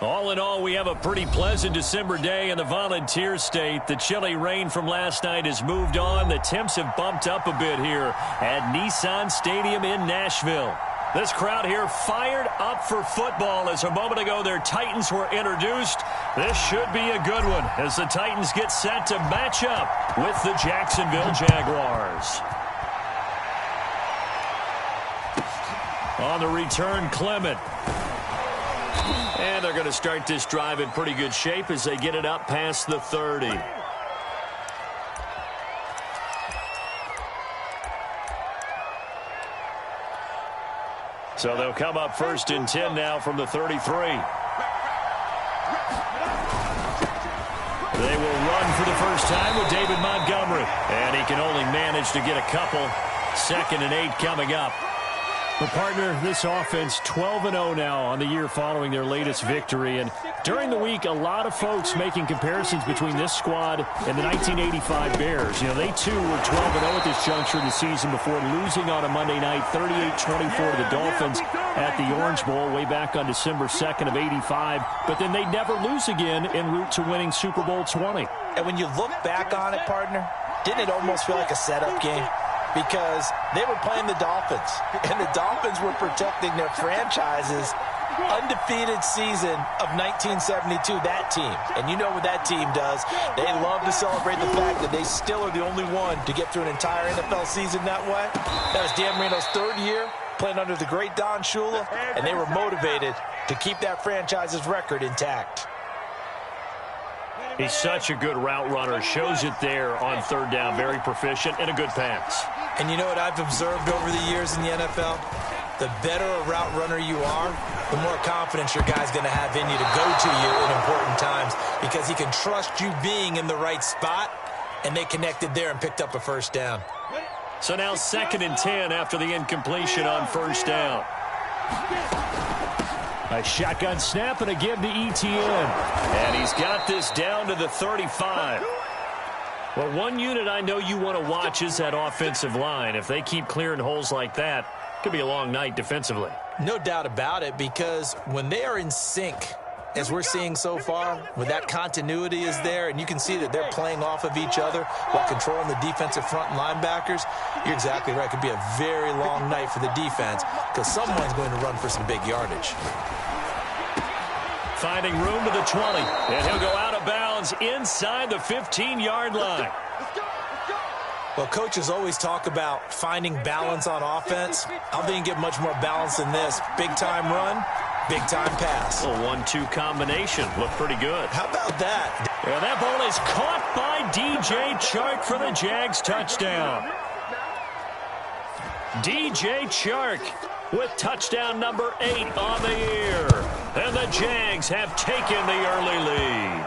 All in all, we have a pretty pleasant December day in the Volunteer State. The chilly rain from last night has moved on. The temps have bumped up a bit here at Nissan Stadium in Nashville. This crowd here fired up for football as a moment ago their Titans were introduced. This should be a good one as the Titans get set to match up with the Jacksonville Jaguars. On the return, Clement. And they're going to start this drive in pretty good shape as they get it up past the 30. So they'll come up 1st and 10 now from the 33. They will run for the first time with David Montgomery. And he can only manage to get a couple. 2nd and 8 coming up. Well, partner, this offense 12-0 now on the year following their latest victory. And during the week, a lot of folks making comparisons between this squad and the 1985 Bears. You know, they too were 12-0 at this juncture of the season before losing on a Monday night 38-24 to the Dolphins at the Orange Bowl way back on December 2nd of 85. But then they never lose again en route to winning Super Bowl 20. And when you look back on it, partner, didn't it almost feel like a setup game? Because they were playing the Dolphins, and the Dolphins were protecting their franchise's undefeated season of 1972, that team. And you know what that team does. They love to celebrate the fact that they still are the only one to get through an entire NFL season that way. That was Dan Marino's 3rd year, playing under the great Don Shula, and they were motivated to keep that franchise's record intact. He's such a good route runner. Shows it there on 3rd down. Very proficient and a good pass. And you know what I've observed over the years in the NFL? The better a route runner you are, the more confidence your guy's going to have in you to go to you in important times because he can trust you being in the right spot, and they connected there and picked up a 1st down. So now 2nd and 10 after the incompletion on 1st down. A shotgun snap and a give to Etienne. And he's got this down to the 35. Well, one unit I know you want to watch is that offensive line. If they keep clearing holes like that, it could be a long night defensively. No doubt about it, because when they are in sync, as we're seeing so far, when that continuity is there and you can see that they're playing off of each other while controlling the defensive front and linebackers, you're exactly right. It could be a very long night for the defense because someone's going to run for some big yardage. Finding room to the 20, and he'll go out of bounds inside the 15-yard line. Well, coaches always talk about finding balance on offense. I don't think you get much more balance than this. Big-time run, big-time pass. A 1-2 combination. Looked pretty good. How about that? And that ball is caught by DJ Chark for the Jags touchdown. DJ Chark with touchdown number 8 on the year. And the Jags have taken the early lead.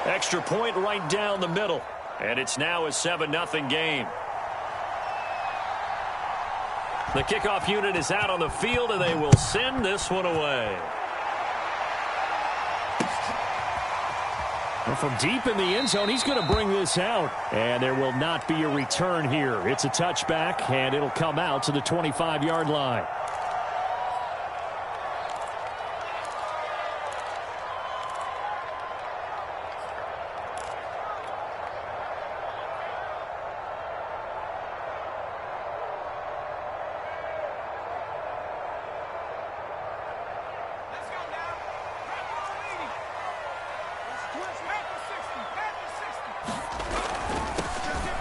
Extra point right down the middle. And it's now a 7-0 game. The kickoff unit is out on the field, and they will send this one away. Well, from deep in the end zone, he's going to bring this out. And there will not be a return here. It's a touchback, and it'll come out to the 25-yard line.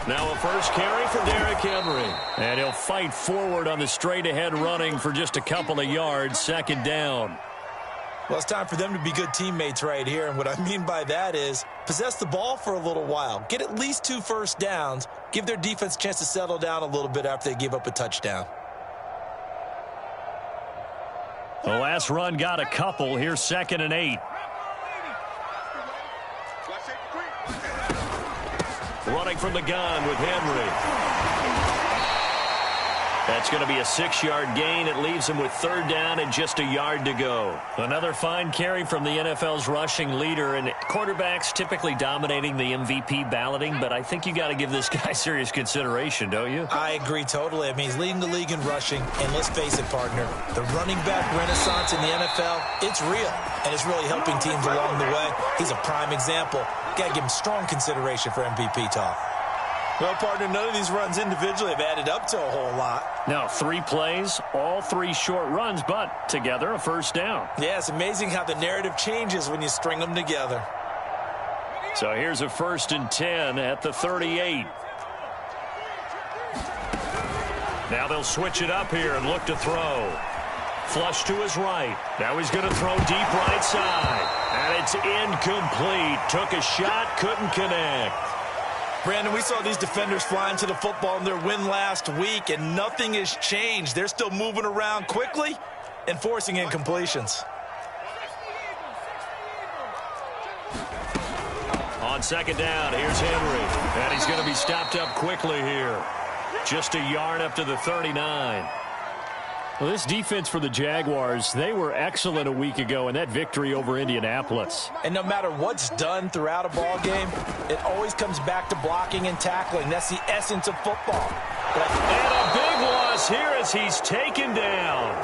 Now a first carry for Derrick Henry. And he'll fight forward on the straight-ahead running for just a couple of yards. 2nd down. Well, it's time for them to be good teammates right here. And what I mean by that is possess the ball for a little while. Get at least 2 first downs. Give their defense a chance to settle down a little bit after they give up a touchdown. The last run got a couple. Here's 2nd and 8. Running from the gun with Henry. That's going to be a 6-yard gain. It leaves him with third down and just a yard to go. Another fine carry from the NFL's rushing leader, and quarterbacks typically dominating the MVP balloting, but I think you got to give this guy serious consideration, don't you? I agree totally. I mean, he's leading the league in rushing, and let's face it, partner, the running back renaissance in the NFL, it's real, and it's really helping teams along the way. He's a prime example. Got to give him strong consideration for MVP talk. Well, partner, none of these runs individually have added up to a whole lot. Now, 3 plays, all 3 short runs, but together a first down. Yeah, it's amazing how the narrative changes when you string them together. So here's a 1st and 10 at the 38. Now they'll switch it up here and look to throw. Flush to his right. Now he's going to throw deep right side. And it's incomplete. Took a shot, couldn't connect. Brandon, we saw these defenders fly into the football in their win last week, and nothing has changed. They're still moving around quickly and forcing incompletions. On 2nd down, here's Henry. And he's going to be stopped up quickly here. Just a yard up to the 39. Well, this defense for the Jaguars, they were excellent a week ago in that victory over Indianapolis. And no matter what's done throughout a ball game, it always comes back to blocking and tackling. That's the essence of football. And a big loss here as he's taken down.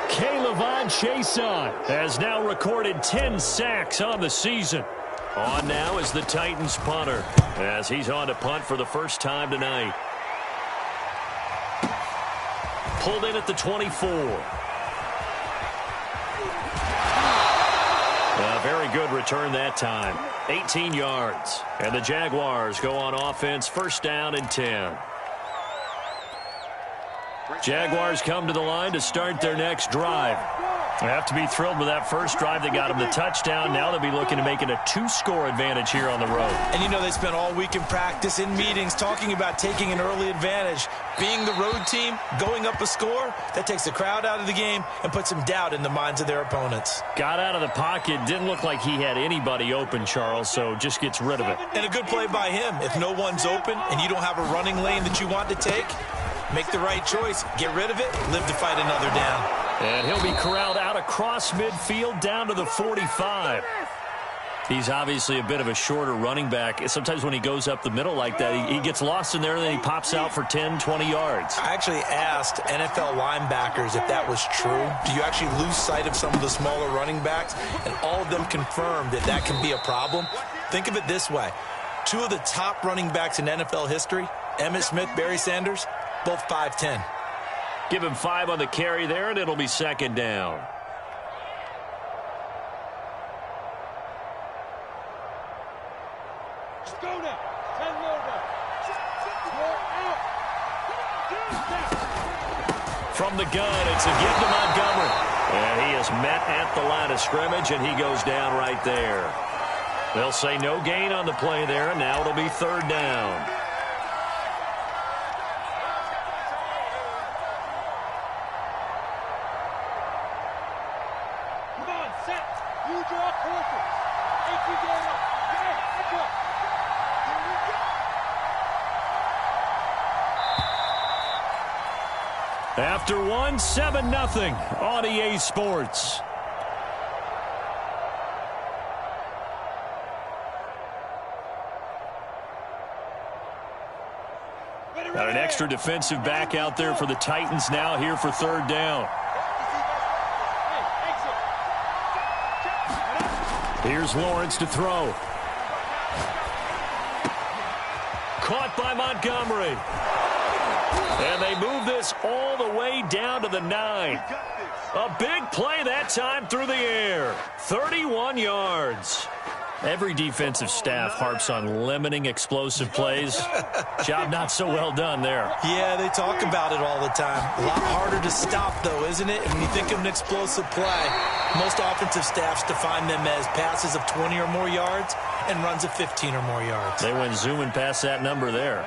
K'Lavon Chaisson has now recorded 10 sacks on the season. On now is the Titans punter as he's on to punt for the first time tonight. Pulled in at the 24. A very good return that time. 18 yards. And the Jaguars go on offense, 1st down and 10. Jaguars come to the line to start their next drive. They have to be thrilled with that first drive that got them the touchdown. Now they'll be looking to make it a 2-score advantage here on the road. And you know they spent all week in practice, in meetings, talking about taking an early advantage. Being the road team, going up a score, that takes the crowd out of the game and puts some doubt in the minds of their opponents. Got out of the pocket, didn't look like he had anybody open, Charles, so just gets rid of it. And a good play by him. If no one's open and you don't have a running lane that you want to take, make the right choice, get rid of it, live to fight another down. And he'll be corralled out across midfield down to the 45. He's obviously a bit of a shorter running back. Sometimes when he goes up the middle like that, he gets lost in there and then he pops out for 10, 20 yards. I actually asked NFL linebackers if that was true. Do you actually lose sight of some of the smaller running backs? And all of them confirmed that that can be a problem. Think of it this way. 2 of the top running backs in NFL history, Emmitt Smith, Barry Sanders, both 5'10". Give him 5 on the carry there, and it'll be 2nd down. From the gun, it's a give to Montgomery. And he is met at the line of scrimmage, and he goes down right there. They'll say no gain on the play there, and now it'll be 3rd down. After 1, 7-0 on EA Sports. Got an extra defensive back out there for the Titans now here for 3rd down. Here's Lawrence to throw. Caught by Montgomery. And they move this all the way down to the 9. A big play that time through the air. 31 yards. Every defensive staff harps on limiting explosive plays. Job not so well done there. Yeah, they talk about it all the time. A lot harder to stop, though, isn't it? And when you think of an explosive play, most offensive staffs define them as passes of 20 or more yards and runs of 15 or more yards. They went zooming past that number there.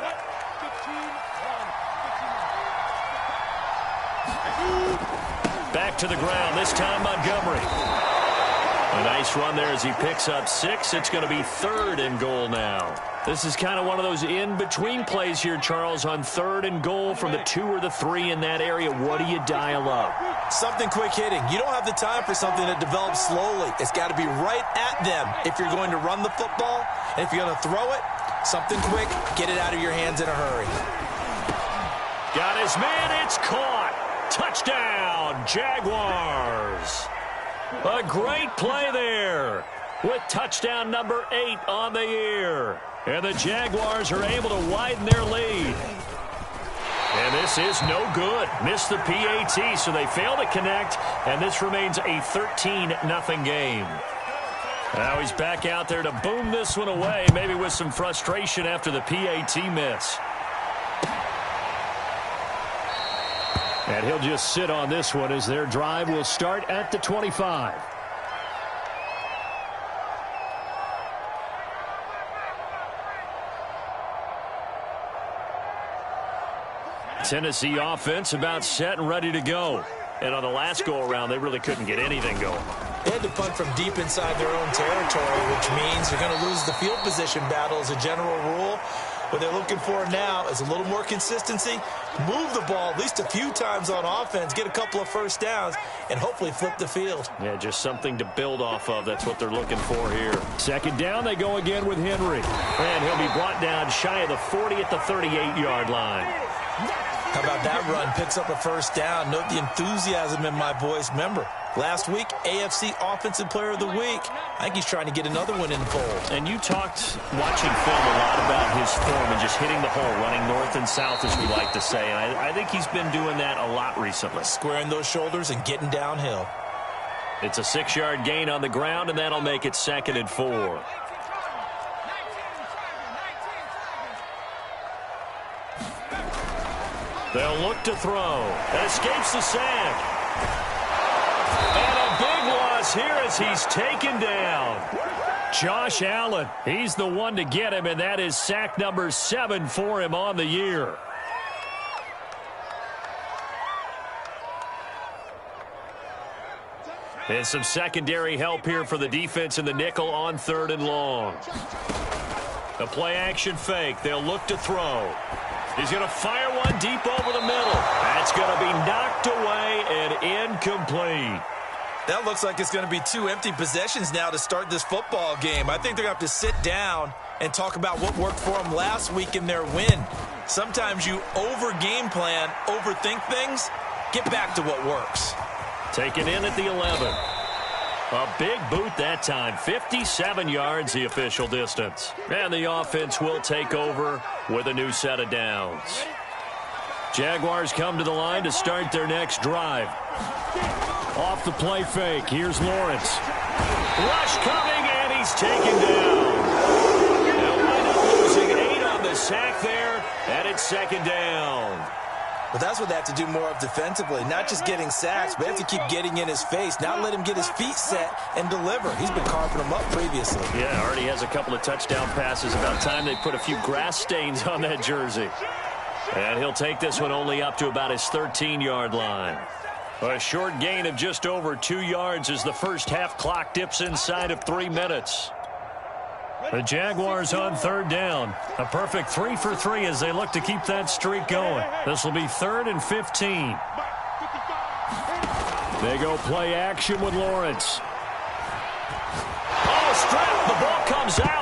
Back to the ground, this time Montgomery. A nice run there as he picks up 6. It's going to be 3rd and goal now. This is kind of one of those in-between plays here, Charles, on 3rd and goal from the 2 or the 3 in that area. What do you dial up? Something quick hitting. You don't have the time for something that develops slowly. It's got to be right at them if you're going to run the football. And if you're going to throw it, something quick, get it out of your hands in a hurry. Got his man, it's caught. Touchdown, Jaguars. A great play there with touchdown number 8 on the year. And the Jaguars are able to widen their lead. And this is no good. Missed the PAT, so they fail to connect, and this remains a 13-0 game. Now he's back out there to boom this one away, maybe with some frustration after the PAT miss. And he'll just sit on this one as their drive will start at the 25. Tennessee offense about set and ready to go. And on the last go-around, they really couldn't get anything going. They had to punt from deep inside their own territory, which means they're going to lose the field position battle as a general rule. What they're looking for now is a little more consistency, move the ball at least a few times on offense, get a couple of first downs, and hopefully flip the field. Yeah, just something to build off of. That's what they're looking for here. 2nd down, they go again with Henry. And he'll be brought down shy of the 40 at the 38-yard line. How about that run? Picks up a first down. Note the enthusiasm in my voice. Remember, last week, AFC Offensive Player of the Week. I think he's trying to get another one in the fold. And you talked, watching film, a lot about his form and just hitting the hole, running north and south, as we like to say. And I think he's been doing that a lot recently. Squaring those shoulders and getting downhill. It's a 6-yard gain on the ground, and that'll make it 2nd and 4. They'll look to throw. Escapes the sack. And a big loss here as he's taken down. Josh Allen, he's the one to get him, and that is sack number 7 for him on the year. And some secondary help here for the defense in the nickel on 3rd and long. A play-action fake. They'll look to throw. He's going to fire one deep over the middle. That's going to be knocked away and incomplete. That looks like it's going to be 2 empty possessions now to start this football game. I think they're going to have to sit down and talk about what worked for them last week in their win. Sometimes you over-game plan, overthink things. Get back to what works. Taken in at the 11. A big boot that time. 57 yards, the official distance. And the offense will take over with a new set of downs. Jaguars come to the line to start their next drive. Off the play fake. Here's Lawrence. Rush coming, and he's taken down. They'll wind up losing 8 on the sack there, and it's 2nd down. But that's what they have to do more of defensively. Not just getting sacks, but they have to keep getting in his face. Not let him get his feet set and deliver. He's been carving them up previously. Yeah, already has a couple of touchdown passes. About time they put a few grass stains on that jersey. And he'll take this one only up to about his 13-yard line. A short gain of just over 2 yards as the first half clock dips inside of 3 minutes. The Jaguars on 3rd down. A perfect 3 for 3 as they look to keep that streak going. This will be 3rd and 15. They go play action with Lawrence. Oh, strap. The ball comes out.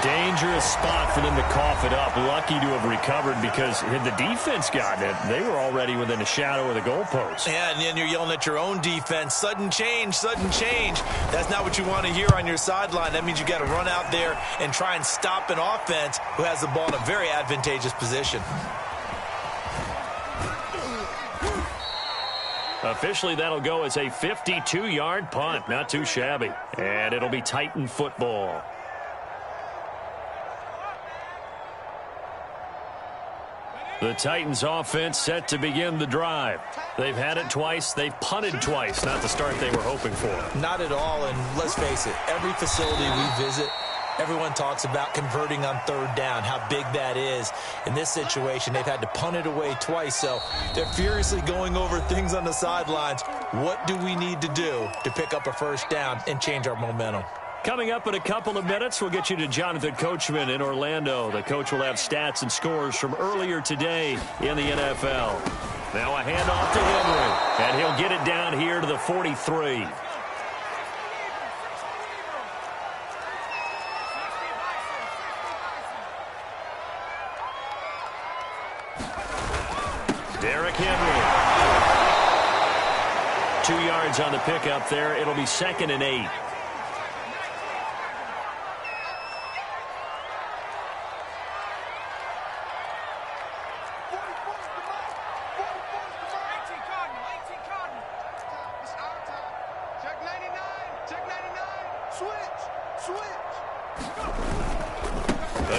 Dangerous spot for them to cough it up. Lucky to have recovered because had the defense gotten it, they were already within a shadow of the goalpost. Yeah, and then you're yelling at your own defense. Sudden change, sudden change. That's not what you want to hear on your sideline. That means you got to run out there and try and stop an offense who has the ball in a very advantageous position. Officially, that'll go as a 52-yard punt. Not too shabby. And it'll be Titan football. The Titans offense set to begin the drive. They've had it twice. They've punted twice. Not the start they were hoping for. Not at all, and let's face it, every facility we visit, Everyone talks about converting on third down, how big that is. In this situation, they've had to punt it away twice, so they're furiously going over things on the sidelines. What do we need to do to pick up a first down and change our momentum? Coming up in a couple of minutes, we'll get you to Jonathan Coachman in Orlando. The coach will have stats and scores from earlier today in the NFL. Now a handoff to Henry, and he'll get it down here to the 43. Derrick Henry. 2 yards on the pickup there. It'll be 2nd and 8.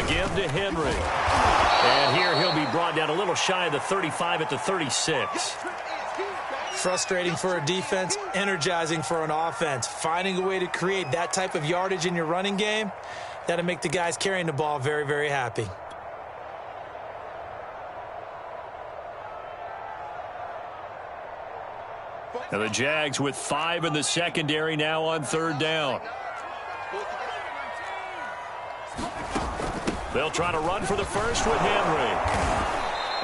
Again to Henry. And here he'll be brought down a little shy of the 35 at the 36. Frustrating for a defense, energizing for an offense. Finding a way to create that type of yardage in your running game, that'll make the guys carrying the ball very, very happy. And the Jags with 5 in the secondary now on third down. They'll try to run for the first with Henry.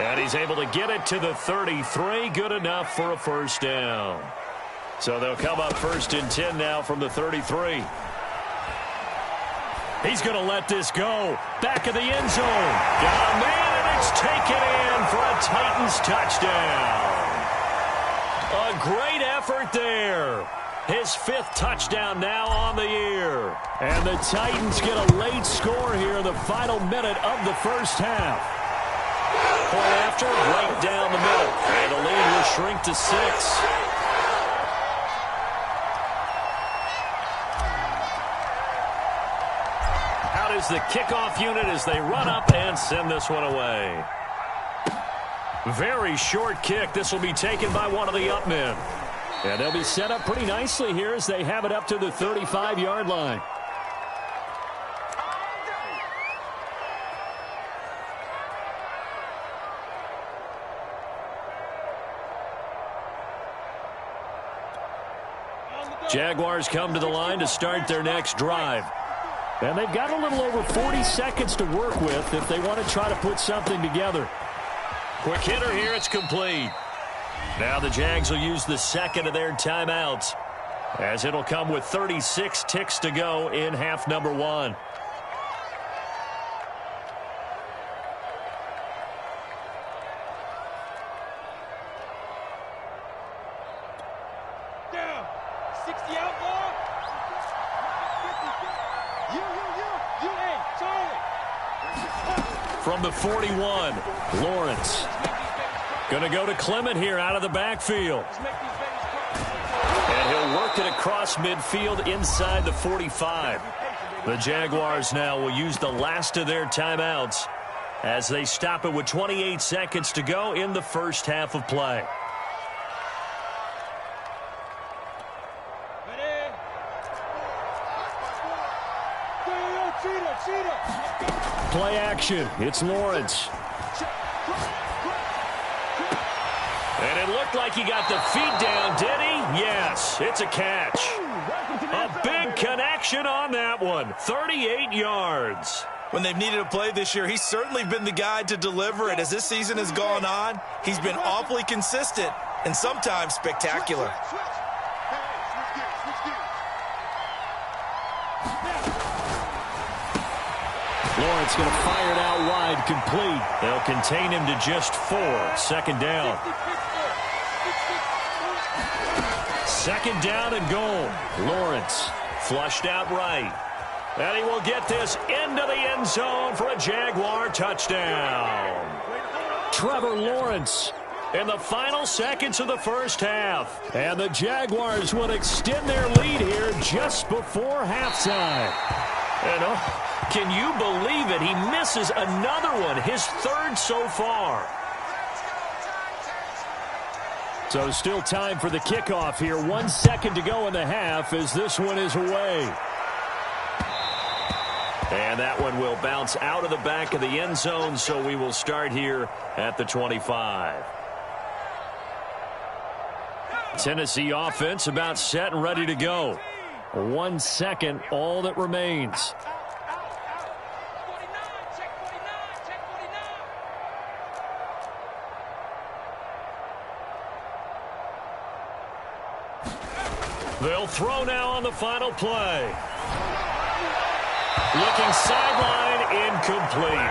And he's able to get it to the 33. Good enough for a first down. So they'll come up 1st and 10 now from the 33. He's going to let this go. Back of the end zone. Got a man, and it's taken in for a Titans touchdown. A great effort there. His 5th touchdown now on the year. And the Titans get a late score here in the final minute of the first half. Point after, right down the middle. And the lead will shrink to 6. Out is the kickoff unit as they run up and send this one away. Very short kick. This will be taken by one of the up men. And they'll be set up pretty nicely here as they have it up to the 35-yard line. Jaguars come to the line to start their next drive. And they've got a little over 40 seconds to work with if they want to try to put something together. Quick hitter here, it's complete. Now the Jags will use the 2nd of their timeouts, as it'll come with 36 ticks to go in half number 1. Down. 60 out long. You, hey, Charlie. From the 41, Lawrence. Going to go to Clement here out of the backfield. And he'll work it across midfield inside the 45. The Jaguars now will use the last of their timeouts as they stop it with 28 seconds to go in the first half of play. Play action. It's Lawrence. And it looked like he got the feet down, did he? Yes, it's a catch. A big connection on that one. 38 yards. When they've needed a play this year, he's certainly been the guy to deliver it. As this season has gone on, he's been awfully consistent and sometimes spectacular. Lawrence going to fire it out wide, complete. They'll contain him to just 4. 2nd down. 2nd down and goal. Lawrence flushed out right. And he will get this into the end zone for a Jaguar touchdown. Trevor Lawrence in the final seconds of the first half. And the Jaguars will extend their lead here just before halftime. And can you believe it? He misses another one, his 3rd so far. So still time for the kickoff here. 1 second to go in the half as this one is away. And that one will bounce out of the back of the end zone, so we will start here at the 25. Tennessee offense about set and ready to go. 1 second, all that remains. They'll throw now on the final play. Looking sideline, incomplete.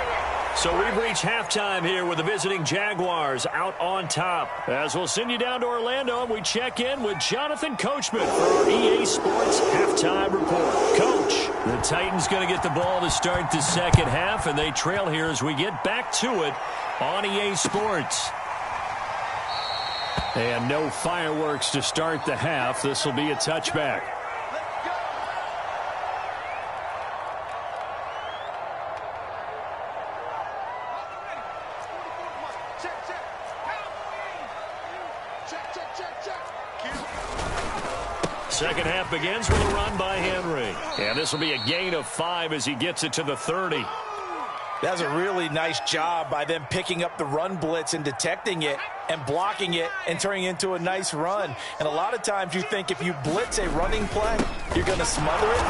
So we've reached halftime here with the visiting Jaguars out on top. As we'll send you down to Orlando, and we check in with Jonathan Coachman for our EA Sports Halftime Report. Coach, the Titans going to get the ball to start the second half, and they trail here as we get back to it on EA Sports. And no fireworks to start the half. This will be a touchback. Second half begins with a run by Henry. And this will be a gain of 5 as he gets it to the 30. That's a really nice job by them picking up the run blitz and detecting it and blocking it and turning it into a nice run. And a lot of times you think if you blitz a running play, you're going to smother it.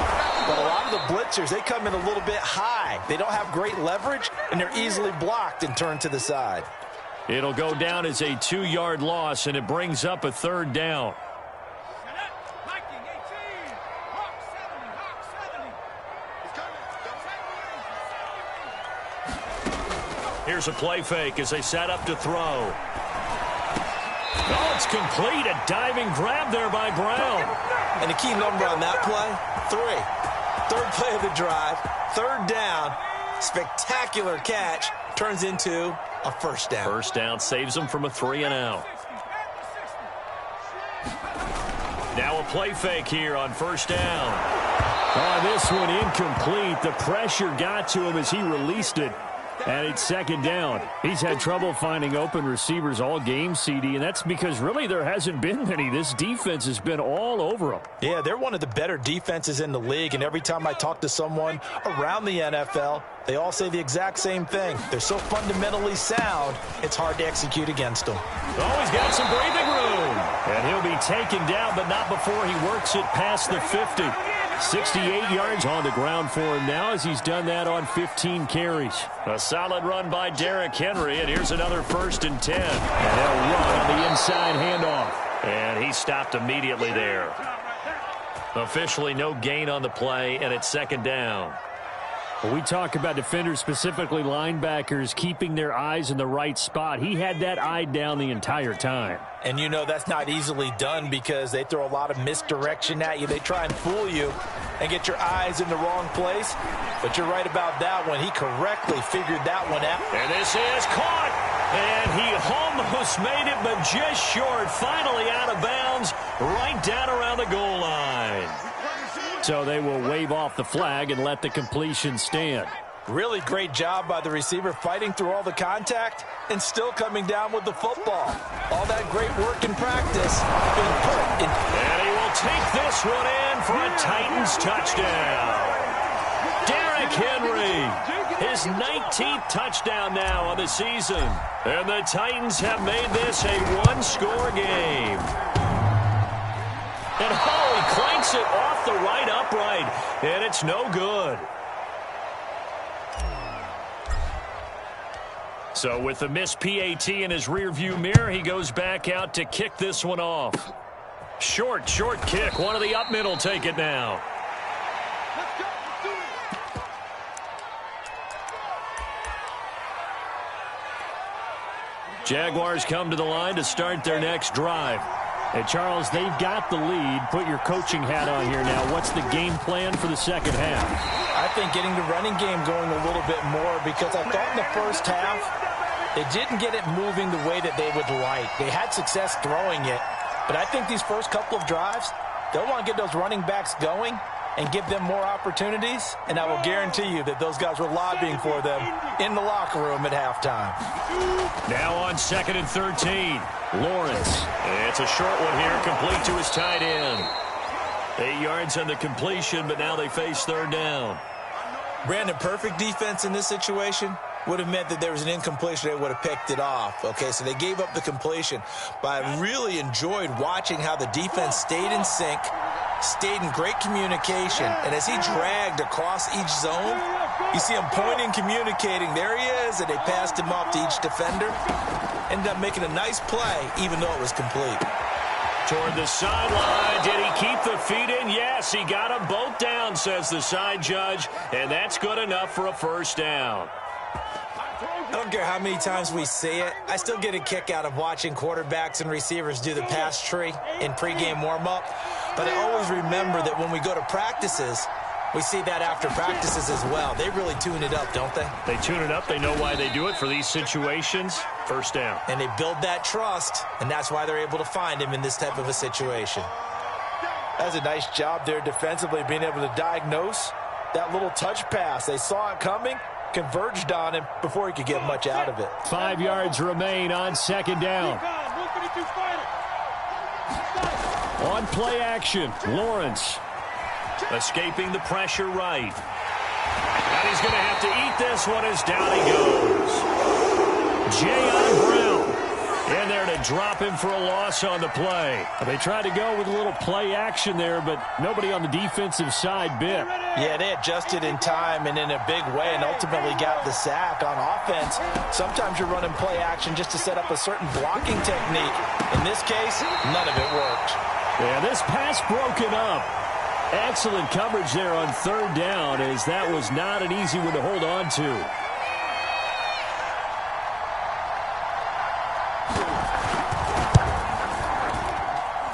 But a lot of the blitzers, they come in a little bit high. They don't have great leverage, and they're easily blocked and turned to the side. It'll go down as a 2-yard loss, and it brings up a third down. Here's a play fake as they set up to throw. Oh, it's complete. A diving grab there by Brown. And the key number on that play, 3. Third play of the drive, third down, spectacular catch, turns into a first down. First down saves them from a 3-and-out. Now a play fake here on first down. Oh, this one incomplete. The pressure got to him as he released it. And it's second down. He's had trouble finding open receivers all game, CD, and that's because really there hasn't been many. This defense has been all over them. Yeah, they're one of the better defenses in the league, and every time I talk to someone around the NFL, they all say the exact same thing. They're so fundamentally sound, it's hard to execute against them. Oh, he's got some breathing room. And he'll be taken down, but not before he works it past the 50. 68 yards on the ground for him now as he's done that on 15 carries. A solid run by Derrick Henry, and here's another 1st and 10. And they'll run on the inside handoff. And he stopped immediately there. Officially no gain on the play, and it's second down. When we talk about defenders, specifically linebackers, keeping their eyes in the right spot, he had that eye down the entire time. And you know that's not easily done because they throw a lot of misdirection at you. They try and fool you and get your eyes in the wrong place. But you're right about that one. He correctly figured that one out. And this is caught. And he almost made it, but just short. Finally out of bounds, right down around the goal line. So they will wave off the flag and let the completion stand. Really great job by the receiver fighting through all the contact and still coming down with the football. All that great work in practice being put in. And he will take this one in for a Titans touchdown. Derrick Henry, his 19th touchdown now on the season. And the Titans have made this a one-score game. And he clanks it off the right upright, and it's no good. So with the missed PAT in his rearview mirror, he goes back out to kick this one off. Short kick. One of the up middle take it now. Jaguars come to the line to start their next drive. Hey, Charles, they've got the lead. Put your coaching hat on here now. What's the game plan for the second half? I think getting the running game going a little bit more because I thought in the first half they didn't get it moving the way that they would like. They had success throwing it, but I think these first couple of drives, they'll want to get those running backs going and give them more opportunities, and I will guarantee you that those guys were lobbying for them in the locker room at halftime. Now on 2nd and 13, Lawrence. It's a short one here, complete to his tight end. 8 yards on the completion, but now they face third down. Brandon, perfect defense in this situation would have meant that there was an incompletion. They would have picked it off. Okay, so they gave up the completion. But I really enjoyed watching how the defense stayed in sync, stayed in great communication. And as he dragged across each zone, you see him pointing, communicating. There he is, and they passed him off to each defender. Ended up making a nice play, even though it was complete. Toward the sideline. Did he keep the feet in? Yes, he got them both down, says the side judge. And that's good enough for a first down. I don't care how many times we see it. I still get a kick out of watching quarterbacks and receivers do the pass tree in pregame warm-up. But I always remember that when we go to practices, we see that after practices as well. They really tune it up, don't they? They tune it up. They know why they do it for these situations. First down. And they build that trust, and that's why they're able to find him in this type of a situation. That's a nice job there defensively, being able to diagnose that little touch pass. They saw it coming, converged on him before he could get much out of it. 5 yards remain on second down. On play action, Lawrence escaping the pressure right. And he's going to have to eat this one as down he goes. J.I. Brown in there to drop him for a loss on the play. They tried to go with a little play action there, but nobody on the defensive side bit. Yeah, they adjusted in time and in a big way and ultimately got the sack on offense. Sometimes you're running play action just to set up a certain blocking technique. In this case, none of it worked. Yeah, this pass broken up. Excellent coverage there on third down, as that was not an easy one to hold on to.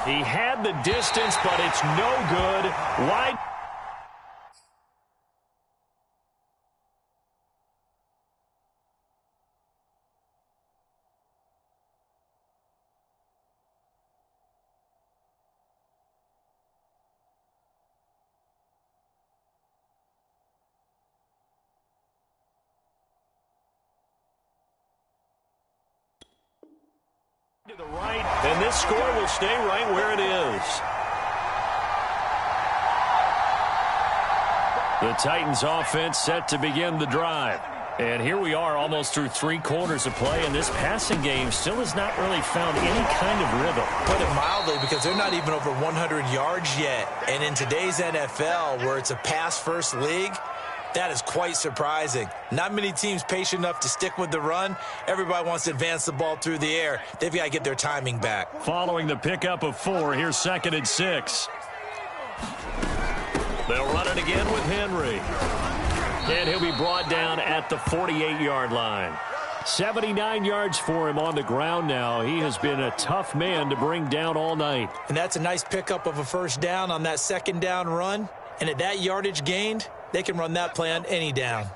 He had the distance, but it's no good. Wide. To the right, and this score will stay right where it is. The Titans offense set to begin the drive. And here we are almost through 3 quarters of play, and this passing game still has not really found any kind of rhythm. Put it mildly, because they're not even over 100 yards yet. And in today's NFL, where it's a pass-first league, that is quite surprising. Not many teams patient enough to stick with the run. Everybody wants to advance the ball through the air. They've got to get their timing back. Following the pickup of 4, here's 2nd and 6. They'll run it again with Henry. And he'll be brought down at the 48-yard line. 79 yards for him on the ground now. He has been a tough man to bring down all night. And that's a nice pickup of a first down on that second down run. And at that yardage gained, they can run that play on any down.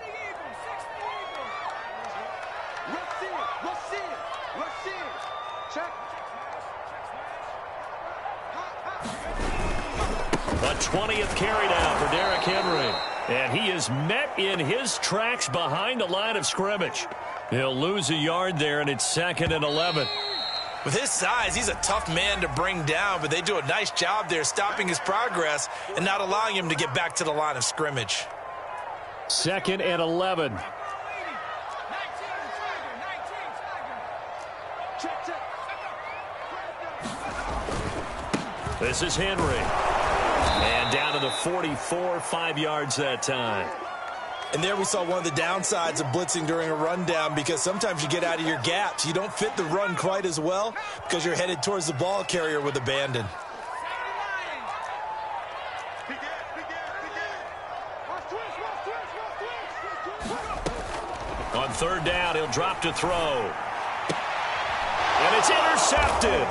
A 20th carry down for Derrick Henry. And he is met in his tracks behind the line of scrimmage. He'll lose a yard there, and it's 2nd and 11. With his size, he's a tough man to bring down, but they do a nice job there stopping his progress and not allowing him to get back to the line of scrimmage. 2nd and 11. This is Henry. And down to the 44, 5 yards that time. And there we saw one of the downsides of blitzing during a rundown, because sometimes you get out of your gaps. You don't fit the run quite as well because you're headed towards the ball carrier with abandon. On third down, he'll drop to throw. And it's intercepted.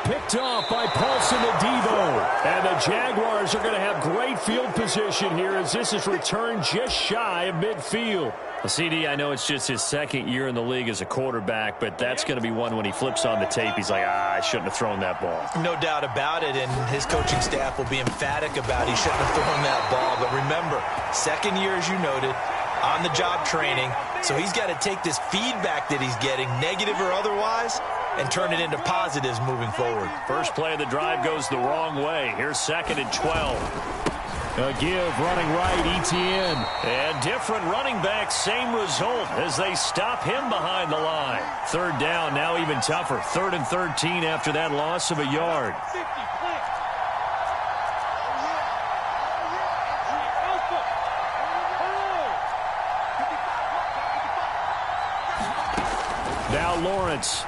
Picked off by Paulson Adebo. And the Jaguars are going to have great field position here as this is returned just shy of midfield. Well, CD, I know it's just his 2nd year in the league as a quarterback, but that's going to be one when he flips on the tape. He's like, I shouldn't have thrown that ball. No doubt about it, and his coaching staff will be emphatic about he shouldn't have thrown that ball. But remember, 2nd year, as you noted, on-the-job training. So he's got to take this feedback that he's getting, negative or otherwise, and turn it into positives moving forward. First play of the drive goes the wrong way. Here's 2nd and 12. A give running right, ETN. And different running backs, same result as they stop him behind the line. Third down, now even tougher. 3rd and 13 after that loss of a yard. Now Lawrence.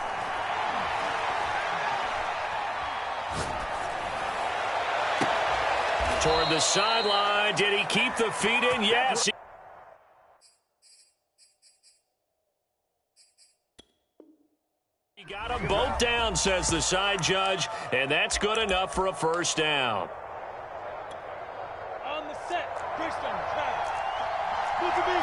Toward the sideline. Did he keep the feet in? Yes. He got them both down, says the side judge, and that's good enough for a first down. On the set. Bridgestone, travel. Look at me.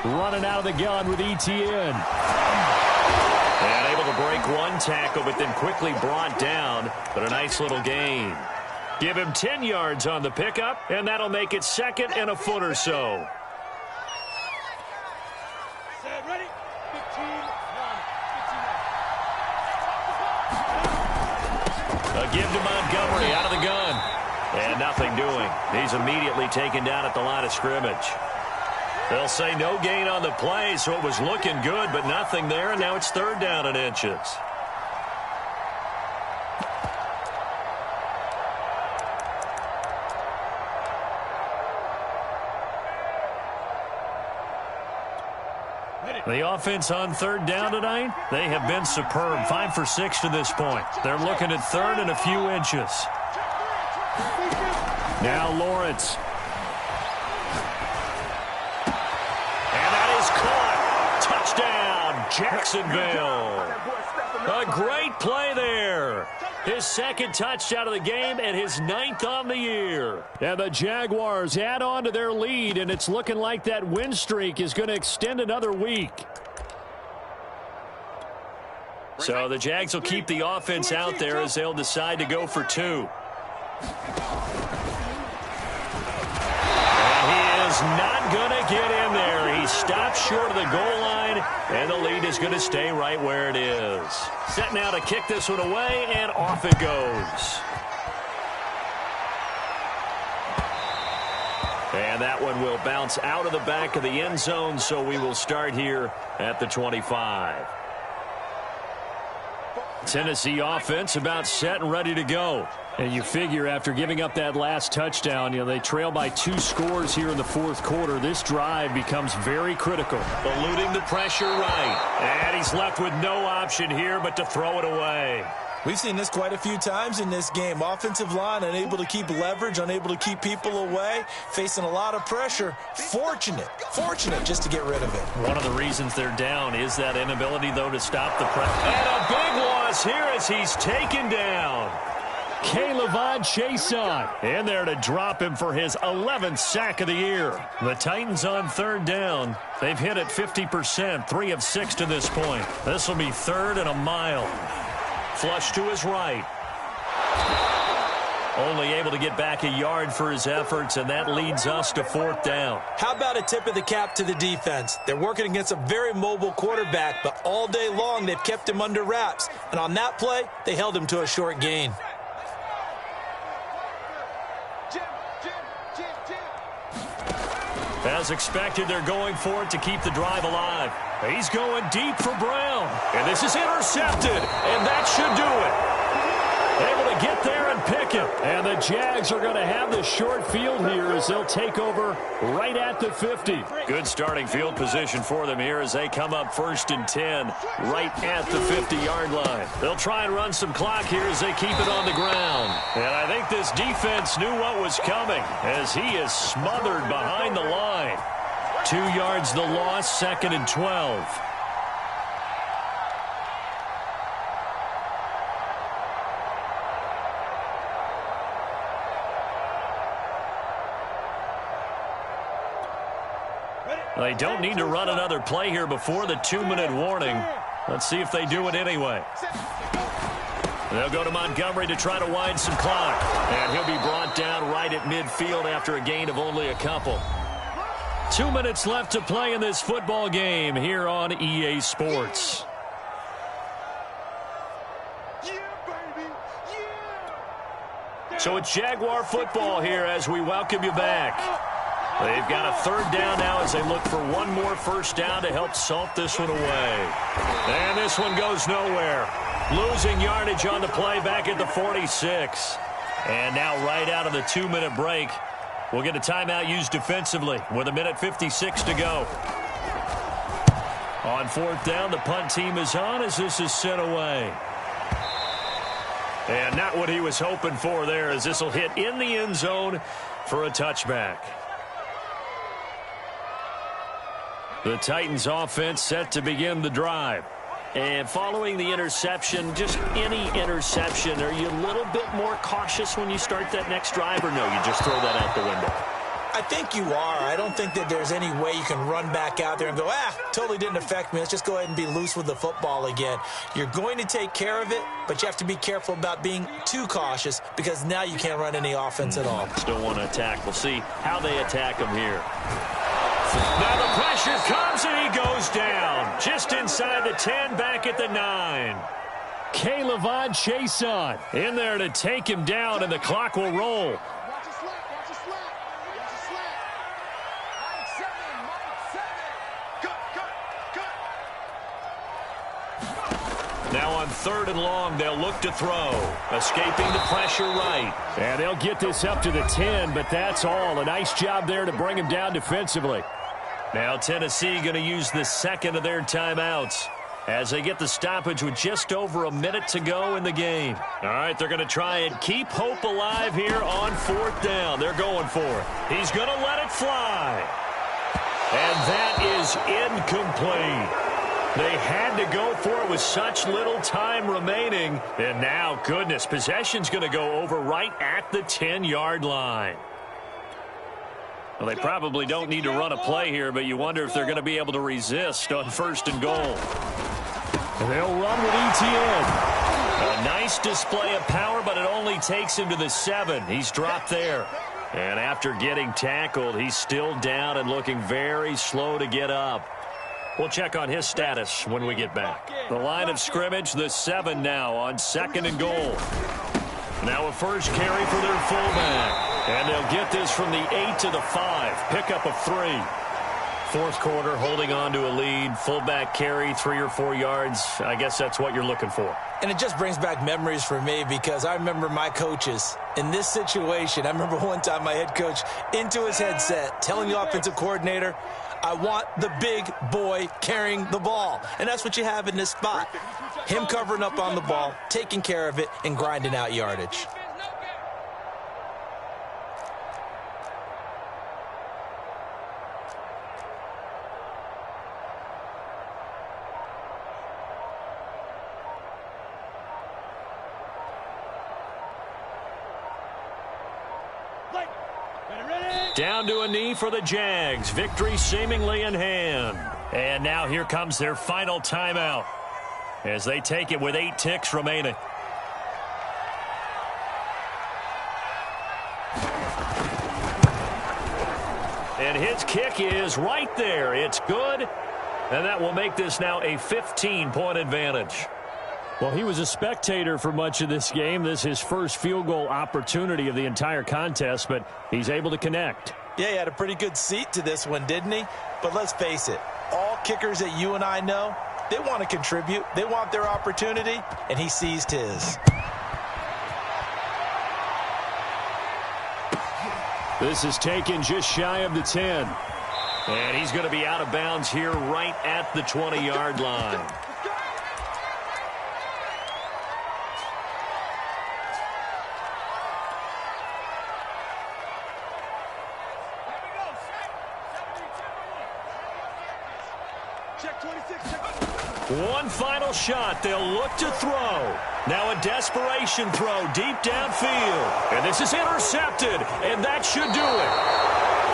Score. Running out of the gun with ETN. And able to break one tackle, but then quickly brought down. But a nice little gain. Give him 10 yards on the pickup, and that'll make it 2nd and a foot or so. Set, ready? 15, 1. A give to Montgomery out of the gun. And nothing doing. He's immediately taken down at the line of scrimmage. They'll say no gain on the play, so it was looking good, but nothing there, and now it's 3rd down and inches. The offense on 3rd down tonight, they have been superb. 5 for 6 to this point. They're looking at 3rd and a few inches. Now Lawrence. Touchdown, Jacksonville. A great play there. His 2nd touchdown of the game and his 9th on the year. And the Jaguars add on to their lead, and it's looking like that win streak is going to extend another week. So the Jags will keep the offense out there as they'll decide to go for 2. And he is not going to get in there. He stops short of the goal line, and the lead is going to stay right where it is. Set now to kick this one away, and off it goes. And that one will bounce out of the back of the end zone, so we will start here at the 25. Tennessee offense about set and ready to go. And you figure after giving up that last touchdown, they trail by 2 scores here in the 4th quarter. This drive becomes very critical. Eluding the pressure right. And he's left with no option here but to throw it away. We've seen this quite a few times in this game. Offensive line unable to keep leverage, unable to keep people away, facing a lot of pressure. Fortunate just to get rid of it. One of the reasons they're down is that inability, though, to stop the pressure. And a big loss here as he's taken down. K'Lavon Chaisson in there to drop him for his 11th sack of the year. The Titans on 3rd down. They've hit it 50%, 3 of 6 to this point. This will be 3rd and a mile. Flush to his right. Only able to get back a yard for his efforts, and that leads us to 4th down. How about a tip of the cap to the defense? They're working against a very mobile quarterback, but all day long they've kept him under wraps. And on that play, they held him to a short gain. As expected, they're going for it to keep the drive alive. He's going deep for Brown. And this is intercepted. And that should do it. Able to get there and pick it. And the Jags are going to have the short field here as they'll take over right at the 50. Good starting field position for them here as they come up 1st and 10 right at the 50-yard line. They'll try and run some clock here as they keep it on the ground. And I think this defense knew what was coming as he is smothered behind the line. 2 yards the loss, 2nd and 12. They don't need to run another play here before the 2-minute warning. Let's see if they do it anyway. They'll go to Montgomery to try to wind some clock. And he'll be brought down right at midfield after a gain of only a couple. 2 minutes left to play in this football game here on EA Sports. So it's Jaguar football here as we welcome you back. They've got a third down now as they look for one more first down to help salt this one away. And this one goes nowhere. Losing yardage on the play back at the 46. And now right out of the 2-minute break, we'll get a timeout used defensively with 1:56 to go. On fourth down, the punt team is on as this is sent away. And not what he was hoping for there as this will hit in the end zone for a touchback. The Titans offense set to begin the drive. And following the interception, just any interception, are you a little bit more cautious when you start that next drive, or no, you just throw that out the window? I think you are. I don't think that there's any way you can run back out there and go, totally didn't affect me. Let's just go ahead and be loose with the football again. You're going to take care of it, but you have to be careful about being too cautious because now you can't run any offense at all. Still want to attack. We'll see how they attack him here. Now the pressure comes and he goes down. Just inside the 10, back at the 9. K'Lavon Chaisson in there to take him down, and the clock will roll. Now on 3rd and long, they'll look to throw. Escaping the pressure right. And they'll get this up to the 10, but that's all. A nice job there to bring him down defensively. Now Tennessee going to use the second of their timeouts as they get the stoppage with just over a minute to go in the game. All right, they're going to try and keep hope alive here on 4th down. They're going for it. He's going to let it fly. And that is incomplete. They had to go for it with such little time remaining. And now, goodness, possession's going to go over right at the 10-yard line. Well, they probably don't need to run a play here, but you wonder if they're going to be able to resist on 1st and goal. And they'll run with ETN. A nice display of power, but it only takes him to the 7. He's dropped there. And after getting tackled, he's still down and looking very slow to get up. We'll check on his status when we get back. The line of scrimmage, the 7 now on 2nd and goal. Now a first carry for their fullback. And they'll get this from the 8 to the 5. Pickup of 3. 4th quarter, holding on to a lead. Fullback carry, 3 or 4 yards. I guess that's what you're looking for. And it just brings back memories for me because I remember my coaches in this situation. I remember one time my head coach into his headset telling the offensive coordinator, I want the big boy carrying the ball. And that's what you have in this spot. Him covering up on the ball, taking care of it, and grinding out yardage. Down to a knee for the Jags. Victory seemingly in hand. And now here comes their final timeout as they take it with 8 ticks remaining. And his kick is right there. It's good. And that will make this now a 15-point advantage. Well, he was a spectator for much of this game. This is his first field goal opportunity of the entire contest, but he's able to connect. Yeah, he had a pretty good seat to this one, didn't he? But let's face it, all kickers that you and I know, they want to contribute. They want their opportunity, and he seized his. This is taken just shy of the 10. And he's going to be out of bounds here right at the 20-yard line. One final shot. They'll look to throw. Now a desperation throw deep downfield. And this is intercepted. And that should do it.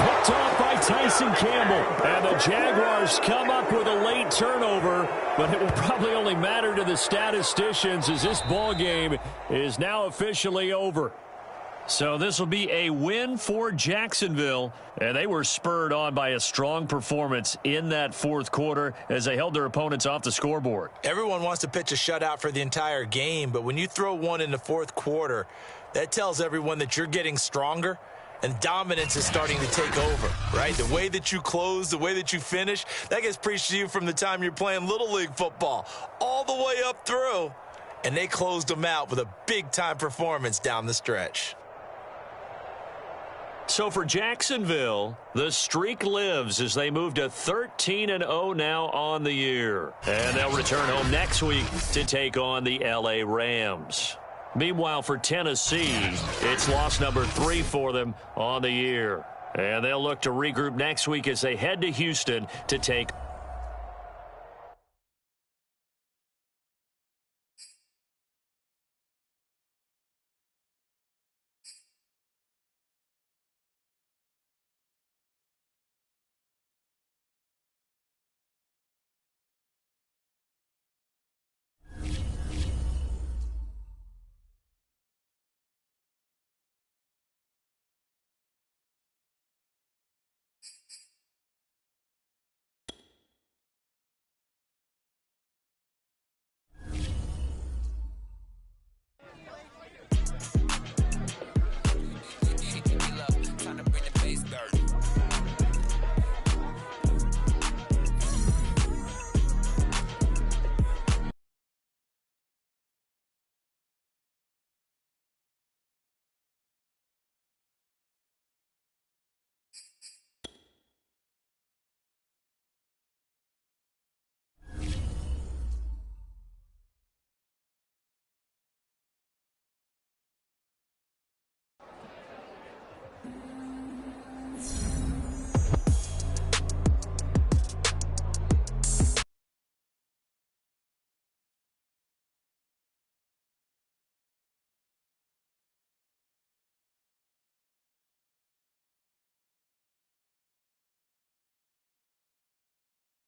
Picked off by Tyson Campbell. And the Jaguars come up with a late turnover. But it will probably only matter to the statisticians as this ball game is now officially over. So this will be a win for Jacksonville, and they were spurred on by a strong performance in that 4th quarter as they held their opponents off the scoreboard. Everyone wants to pitch a shutout for the entire game, but when you throw one in the 4th quarter, That tells everyone that you're getting stronger and dominance is starting to take over, right? The way that you close, the way that you finish, that gets preached to you from the time you're playing Little League football all the way up through. And they closed them out with a big-time performance down the stretch. So for Jacksonville, the streak lives as they move to 13-0 now on the year. And they'll return home next week to take on the L.A. Rams. Meanwhile, for Tennessee, it's loss number 3 for them on the year. And they'll look to regroup next week as they head to Houston to take